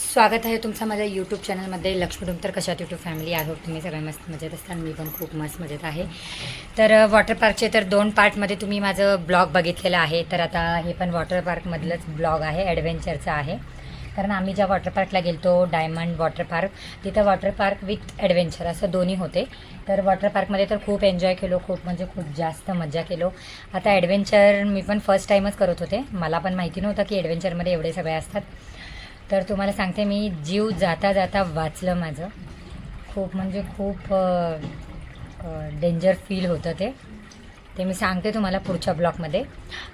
स्वागत आहे तुमचं माझ्या यूट्यूब चॅनलमध्ये लक्ष्मी डुमतर कशात यूट्यूब फॅमिली आहोत तुम्ही सगळे मस्त मजेत असताल मी पण खूप मस्त मजेत आहे। तर वॉटर पार्कचे तर 2 पार्टमध्ये तुम्ही माझं ब्लॉग बघितलेलं आहे। तर आता हे पण वॉटर पार्कमधलंच ब्लॉग आहे, ॲडव्हेंचरचं आहे। कारण आम्ही ज्या वॉटर पार्कला गेलतो डायमंड वॉटर पार्क, तिथं वॉटर पार्क विथ ॲडव्हेंचर असं दोन्ही होते। तर वॉटर पार्कमध्ये तर खूप एन्जॉय केलो, खूप म्हणजे खूप जास्त मजा केलो। आता ॲडव्हेंचर मी पण फर्स्ट टाईमच करत होते, मला पण माहिती नव्हतं की ॲडव्हेंचरमध्ये एवढे सगळे असतात। तर तुम्हाला सांगते मी जीव जाता जाता वाचलं माझं, खूप म्हणजे खूप डेंजर फील होतं ते मी सांगते तुम्हाला पुढच्या ब्लॉगमध्ये।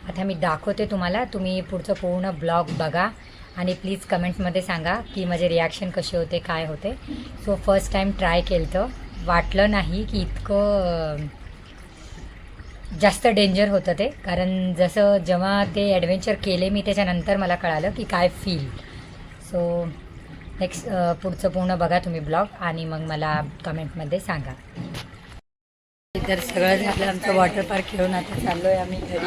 आता मी दाखवते तुम्हाला, तुम्ही पुढचं पूर्ण ब्लॉग बघा आणि प्लीज कमेंट्समध्ये सांगा की माझे रिॲक्शन कसे होते, काय होते। सो फर्स्ट टाईम ट्राय केलं तर वाटलं नाही की इतकं जास्त डेंजर होतं ते, कारण जसं जेव्हा ते ॲडव्हेंचर केले मी त्याच्यानंतर मला कळालं की काय फील। सो नेक्स्ट पुढचं पूर्ण बघा तुम्ही ब्लॉग आणि मग मला कमेंटमध्ये सांगा। तर सगळं झालं आमचं वॉटर पार्क खेळून, आता चाललो आहे आम्ही घरी।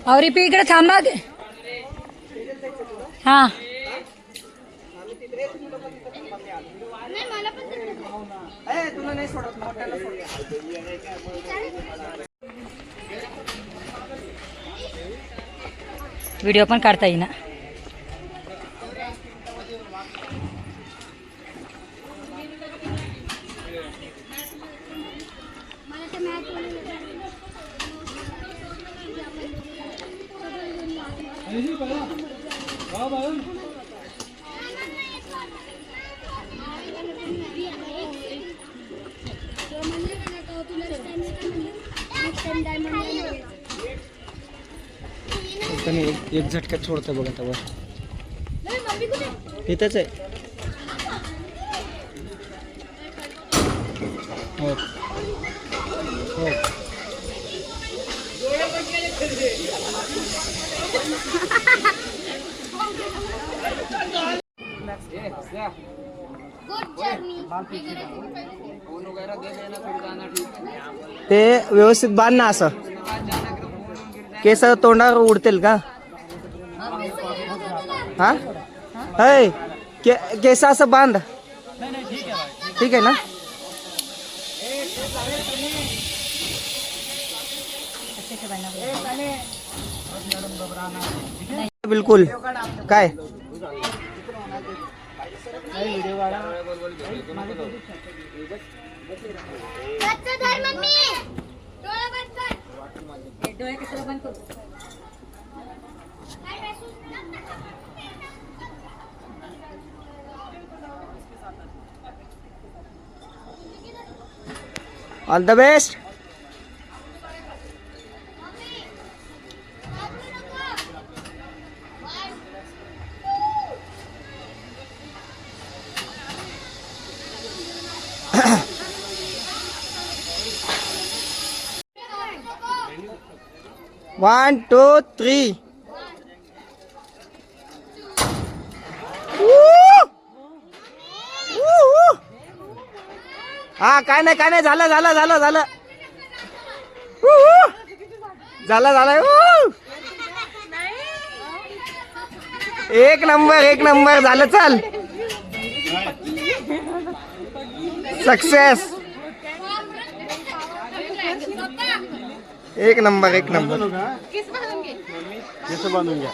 और इकडे थांबा दे। हां व्हिडिओ पण काढता येईना। एक झटक्यात सोडतं बघा आता वर इथंच आहे। हो हो ते व्यवस्थित बांध ना, असं केस तोंडावर उडतील का? हा है केस असं बांध, ठीक आहे ना? बिलकुल काय डोळे कशाला बंद करतो? All the best. One two three. हा काय नाही झालं झालं झालं झालं झालं झालं एक नंबर झालं। चल सक्सेस, एक नंबर बांधून घ्या।